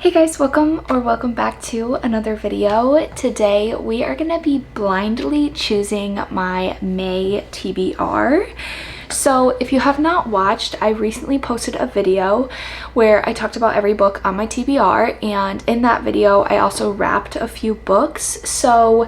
Hey guys, welcome back to another video. Today we are gonna be blindly choosing my May TBR. So if you have not watched, I recently posted a video where I talked about every book on my TBR, and in that video I also wrapped a few books. So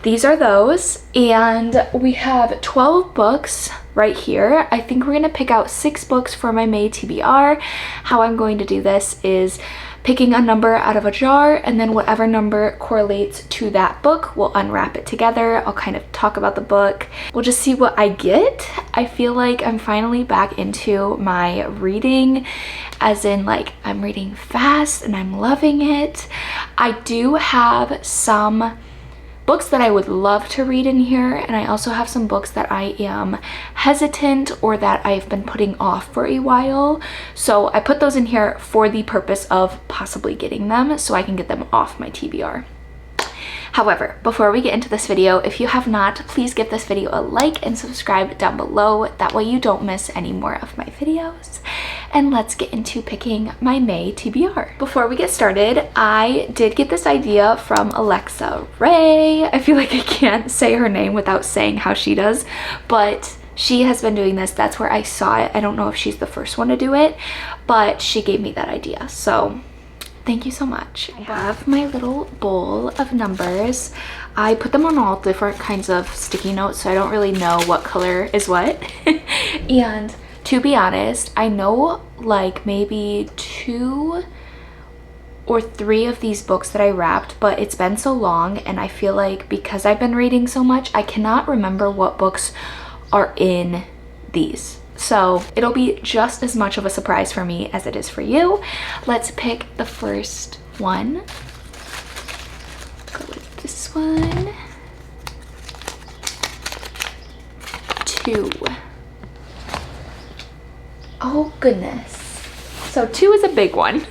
these are those, and we have 12 books right here. I think we're gonna pick out 6 books for my May TBR. How I'm going to do this is picking a number out of a jar, and then whatever number correlates to that book, we'll unwrap it together. I'll kind of talk about the book. We'll just see what I get. I feel like I'm finally back into my reading, as in like I'm reading fast and I'm loving it. I do have some books that I would love to read in here, and I also have some books that I am hesitant or that I've been putting off for a while. So I put those in here for the purpose of possibly getting them so I can get them off my TBR. However, before we get into this video, if you have not, please give this video a like and subscribe down below. That way you don't miss any more of my videos. And let's get into picking my May TBR. Before we get started, I did get this idea from Alexa Ray. I feel like I can't say her name without saying how she does, but she has been doing this. That's where I saw it. I don't know if she's the first one to do it, but she gave me that idea. So thank you so much. I have my little bowl of numbers. I put them on all different kinds of sticky notes, so I don't really know what color is what. And to be honest, I know like maybe 2 or 3 of these books that I wrapped, but it's been so long, and I feel like because I've been reading so much, I cannot remember what books are in these. So it'll be just as much of a surprise for me as it is for you. Let's pick the first one. Go with this one. 2. Oh goodness. So 2 is a big one.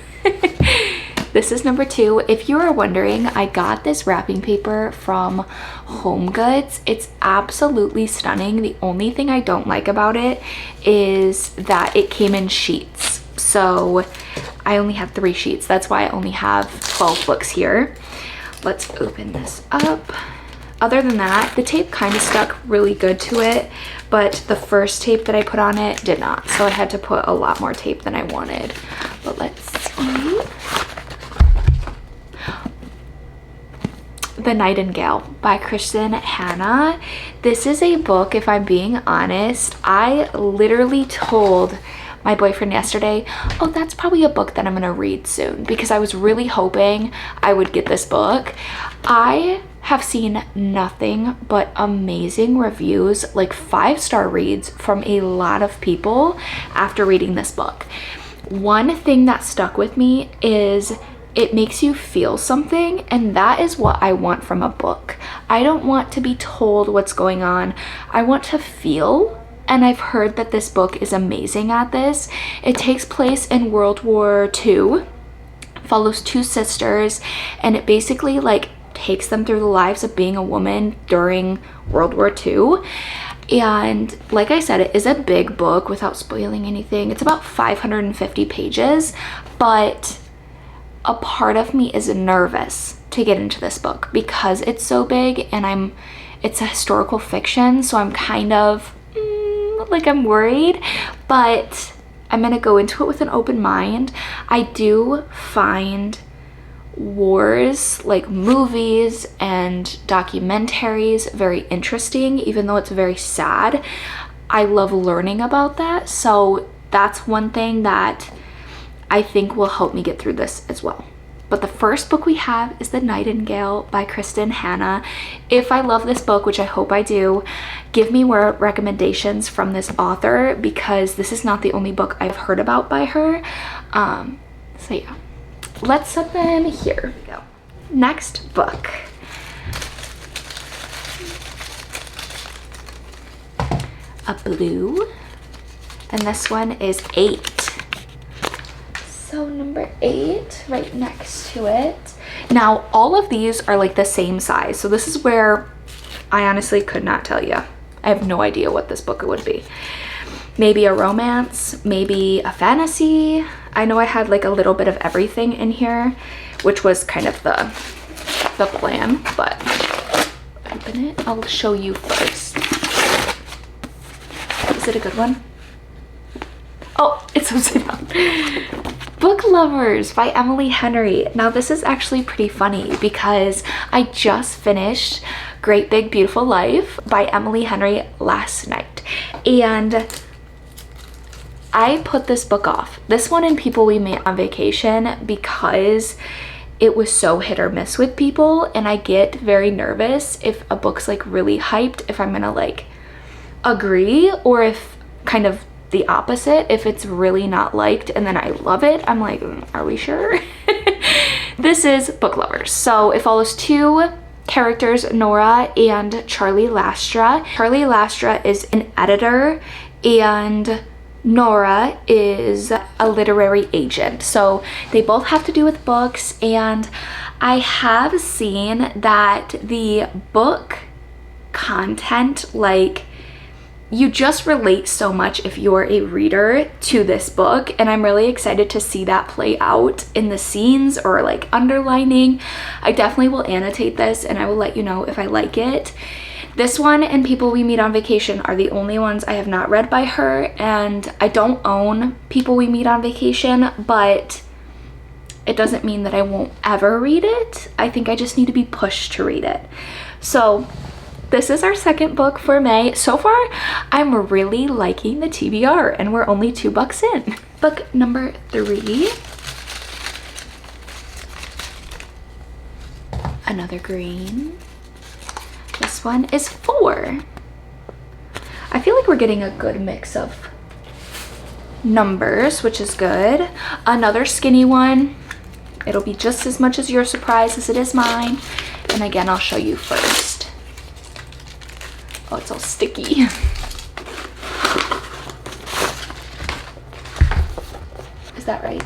This is number 2. If you are wondering, I got this wrapping paper from Home Goods. It's absolutely stunning. The only thing I don't like about it is that it came in sheets. So I only have 3 sheets. That's why I only have 12 books here. Let's open this up. Other than that, the tape kind of stuck really good to it, but the first tape that I put on it did not. So I had to put a lot more tape than I wanted. But let's see. The Nightingale by Kristen Hanna. This is a book, if I'm being honest, I literally told my boyfriend yesterday, oh, that's probably a book that I'm gonna read soon, because I was really hoping I would get this book. I have seen nothing but amazing reviews, like 5-star reads from a lot of people after reading this book. One thing that stuck with me is it makes you feel something, and that is what I want from a book. I don't want to be told what's going on. I want to feel, and I've heard that this book is amazing at this. It takes place in World War II, follows 2 sisters, and it basically like takes them through the lives of being a woman during World War II. And like I said, it is a big book without spoiling anything. It's about 550 pages, but a part of me is nervous to get into this book because it's so big, and it's a historical fiction, so I'm kind of like I'm worried, but I'm gonna go into it with an open mind. I do find wars, like movies and documentaries, very interesting, even though it's very sad. I love learning about that, so that's one thing that I think will help me get through this as well. But the first book we have is The Nightingale by Kristen Hanna. If I love this book, which I hope I do, give me more recommendations from this author, because this is not the only book I've heard about by her. So yeah, let's set them here. Go. Next book. A blue, and this one is 8. So number 8 right next to it. Now all of these are like the same size, so this is where I honestly could not tell you. I have no idea what this book would be. Maybe a romance, maybe a fantasy, I know I had like a little bit of everything in here, which was kind of the plan, but open it. I'll show you first. Is it a good one? Oh, it's upside down. Book Lovers by Emily Henry. Now this is actually pretty funny because I just finished Great Big Beautiful Life by Emily Henry last night, and I put this book off. This one and People We Met on Vacation, because it was so hit or miss with people, and I get very nervous if a book's like really hyped, if I'm gonna like agree, or if kind of the opposite, if it's really not liked and then I love it, I'm like, are we sure? This is Book Lovers. So it follows two characters, Nora and Charlie Lastra. Charlie Lastra is an editor and Nora is a literary agent. So they both have to do with books, and I have seen that the book content, like, you just relate so much if you're a reader to this book, and I'm really excited to see that play out in the scenes or like underlining. I definitely will annotate this and I will let you know if I like it. This one and People We Meet on Vacation are the only ones I have not read by her, and I don't own People We Meet on Vacation, but it doesn't mean that I won't ever read it. I think I just need to be pushed to read it. So this is our second book for May. So far, I'm really liking the TBR, and we're only $2 in. Book number 3. Another green. This one is 4. I feel like we're getting a good mix of numbers, which is good. Another skinny one. It'll be just as much as your surprise as it is mine. And again, I'll show you first. Oh, it's all sticky. Is that right?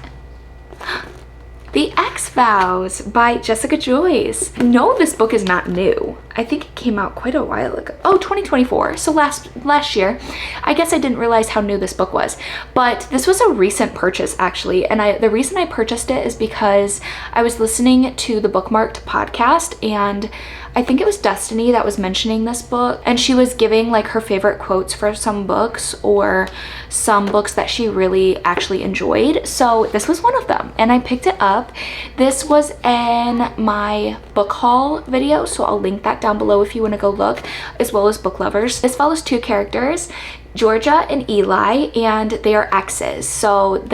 The Ex Vows by Jessica Joyce. No, this book is not new. I think it came out quite a while ago. Oh, 2024, so last year. I guess I didn't realize how new this book was, but this was a recent purchase actually, and the reason I purchased it is because I was listening to the Bookmarked podcast, and I think it was Destiny that was mentioning this book, and she was giving like her favorite quotes for some books or some books that she really actually enjoyed. So this was one of them, and I picked it up. This was in my book haul video, so I'll link that down below if you want to go look, as well as Book Lovers. This follows two characters, Georgia and Eli, and they are exes. So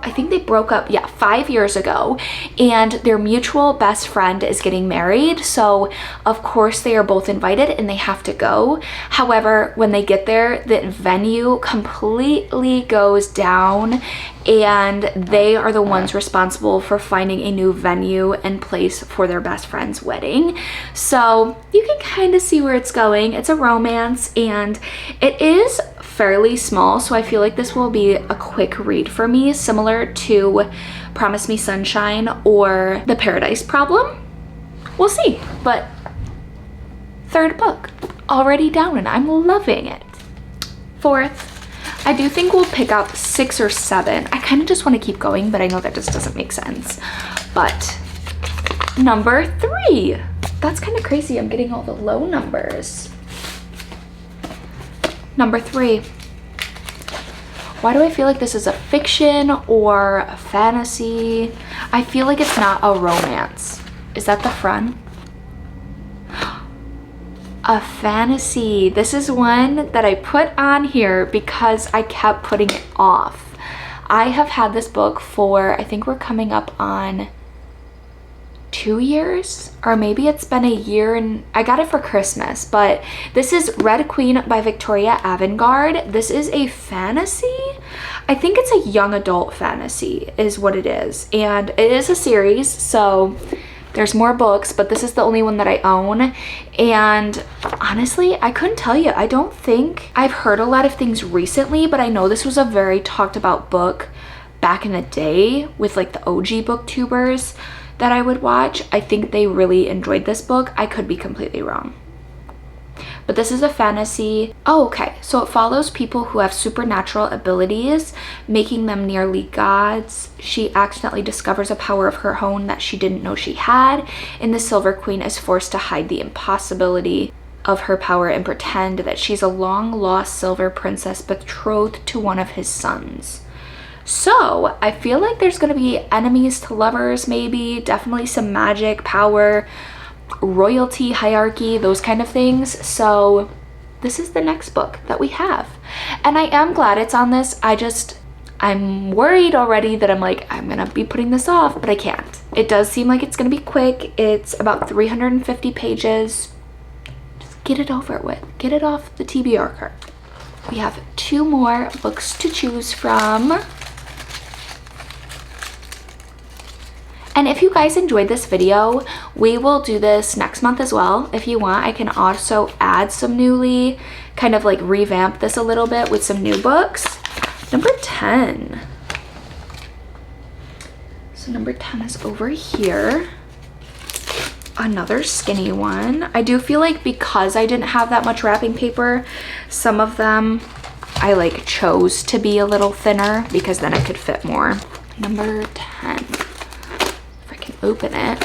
I think they broke up, 5 years ago, and their mutual best friend is getting married, so of course they are both invited and they have to go. However, when they get there, the venue completely goes down, and they are the ones responsible for finding a new venue and place for their best friend's wedding. So you can kind of see where it's going. It's a romance, and it is fairly small, so I feel like this will be a quick read for me, similar to Promise Me Sunshine or The Paradise Problem. We'll see, but third book already down and I'm loving it. Fourth, I do think we'll pick up 6 or 7. I kind of just want to keep going, but I know that just doesn't make sense. But number 3, that's kind of crazy. I'm getting all the low numbers. Number 3. Why do I feel like this is a fiction or a fantasy? I feel like it's not a romance. Is that the front? A fantasy. This is one that I put on here because I kept putting it off. I have had this book for, I think we're coming up on 2 years, or maybe it's been a year, and I got it for Christmas. But this is Red Queen by Victoria Avantgarde. This is a fantasy. I think it's a young adult fantasy is what it is, and it is a series, so there's more books, but this is the only one that I own. And honestly, I couldn't tell you. I don't think I've heard a lot of things recently, but I know this was a very talked about book back in the day with like the OG booktubers that I would watch. I think they really enjoyed this book. I could be completely wrong. But this is a fantasy. Oh, okay. So it follows people who have supernatural abilities, making them nearly gods. She accidentally discovers a power of her own that she didn't know she had, and the Silver Queen is forced to hide the impossibility of her power and pretend that she's a long-lost silver princess betrothed to one of his sons. So I feel like there's going to be enemies to lovers, maybe, definitely some magic, power, royalty, hierarchy, those kind of things. So this is the next book that we have, and I am glad it's on this. I'm worried already that I'm gonna be putting this off, but I can't. It does seem like it's gonna be quick. It's about 350 pages. Just get it over with, get it off the TBR cart. We have 2 more books to choose from. And if you guys enjoyed this video, we will do this next month as well. If you want, I can also add some newly, kind of like revamp this a little bit with some new books. Number 10. So number 10 is over here. Another skinny one. I do feel like because I didn't have that much wrapping paper, some of them I like chose to be a little thinner because then I could fit more. Number 10. Open it.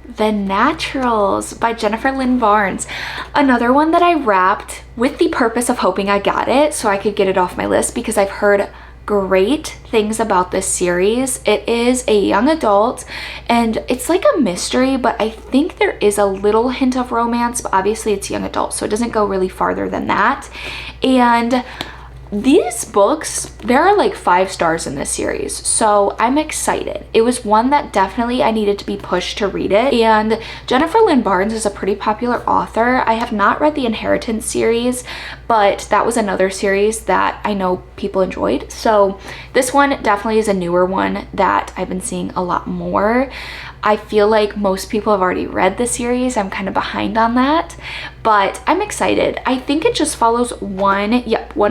The Naturals by Jennifer Lynn Barnes. Another one that I wrapped with the purpose of hoping I got it so I could get it off my list because I've heard great things about this series. It is a young adult and it's like a mystery, but I think there is a little hint of romance, but obviously it's young adult, so it doesn't go really farther than that. And these books, there are like 5 stars in this series, so I'm excited. It was one that definitely I needed to be pushed to read it, and Jennifer Lynn Barnes is a pretty popular author. I have not read the Inheritance series, but that was another series that I know people enjoyed, so this one definitely is a newer one that I've been seeing a lot more. I feel like most people have already read the series. I'm kind of behind on that, but I'm excited. I think it just follows one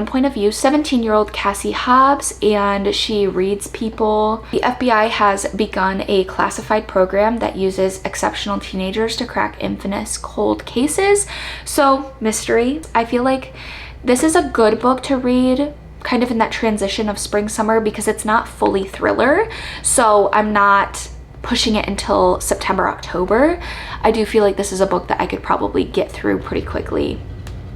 point of view, 17-year-old Cassie Hobbs, and she reads people. The FBI has begun a classified program that uses exceptional teenagers to crack infamous cold cases. So mystery. I feel like this is a good book to read kind of in that transition of spring summer because it's not fully thriller, so I'm not pushing it until September, October. I do feel like this is a book that I could probably get through pretty quickly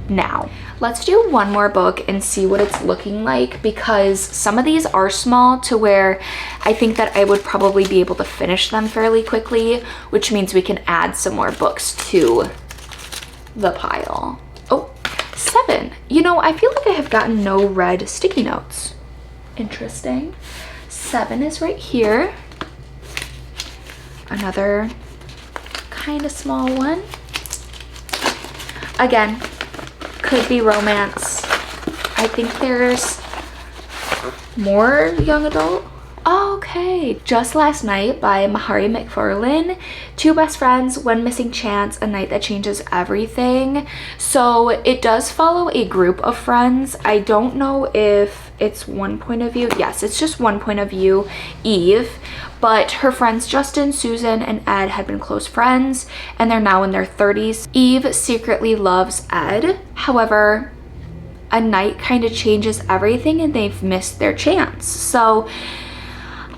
now. Let's do one more book and see what it's looking like because some of these are small to where I think that I would probably be able to finish them fairly quickly, which means we can add some more books to the pile. Oh, 7. You know, I feel like I have gotten no red sticky notes. Interesting. 7 is right here. Another kind of small one. Again, could be romance. I think there's more young adult. Okay, Just Last Night by Mahari McFarlane. 2 best friends, one missing chance, a night that changes everything. So it does follow a group of friends. I don't know if it's one point of view. Yes, it's just one point of view, Eve. But her friends Justin, Susan, and Ed had been close friends, and they're now in their 30s. Eve secretly loves Ed. However, a night kind of changes everything and they've missed their chance. So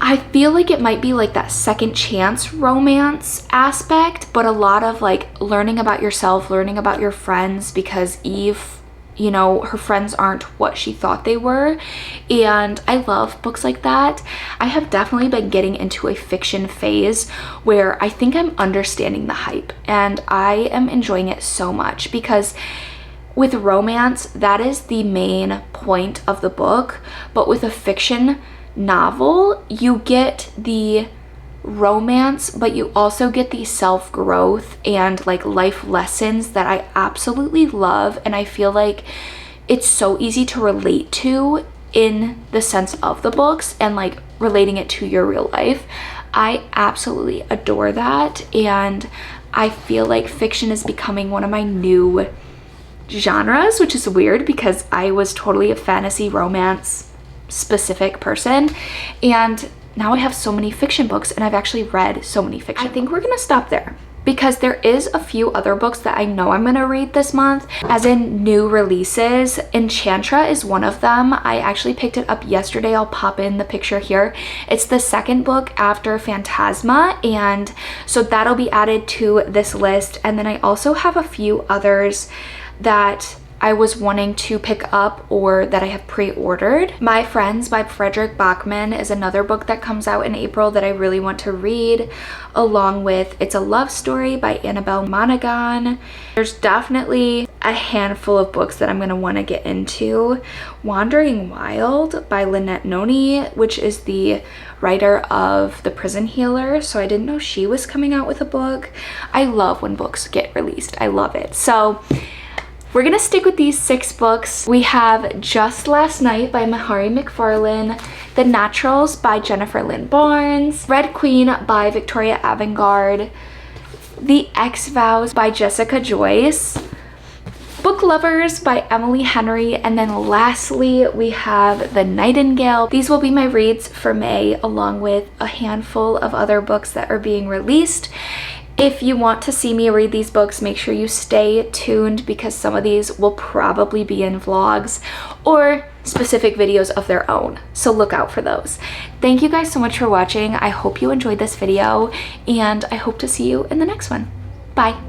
I feel like it might be like that second chance romance aspect, but a lot of like learning about yourself, learning about your friends, because Eve, you know, her friends aren't what she thought they were. And I love books like that. I have definitely been getting into a fiction phase where I think I'm understanding the hype and I am enjoying it so much, because with romance, that is the main point of the book, but with a fiction novel, you get the romance, but you also get the self-growth and like life lessons that I absolutely love, and I feel like it's so easy to relate to in the sense of the books and like relating it to your real life. I absolutely adore that, and I feel like fiction is becoming one of my new genres, which is weird because I was totally a fantasy romance specific person, and now I have so many fiction books and I've actually read so many fiction. I think we're gonna stop there. because there is a few other books that I know I'm gonna read this month, as in new releases. Enchantra is one of them. I actually picked it up yesterday. I'll pop in the picture here. It's the second book after Phantasma, and so that'll be added to this list. And then I also have a few others that I was wanting to pick up or that I have pre-ordered. My Friends by Frederick Bachman is another book that comes out in April that I really want to read, along with It's a Love Story by Annabelle Monaghan. There's definitely a handful of books that I'm going to want to get into. Wandering Wild by Lynette Noni, which is the writer of The Prison Healer, so I didn't know she was coming out with a book. I love when books get released. I love it. So we're gonna stick with these 6 books. We have Just Last Night by Mahari McFarlane, The Naturals by Jennifer Lynn Barnes, Red Queen by Victoria Avantgarde, The Ex Vows by Jessica Joyce, Book Lovers by Emily Henry, and then lastly we have The Nightingale. These will be my reads for May, along with a handful of other books that are being released. If you want to see me read these books, make sure you stay tuned, because some of these will probably be in vlogs or specific videos of their own, so look out for those. Thank you guys so much for watching. I hope you enjoyed this video, and I hope to see you in the next one. Bye.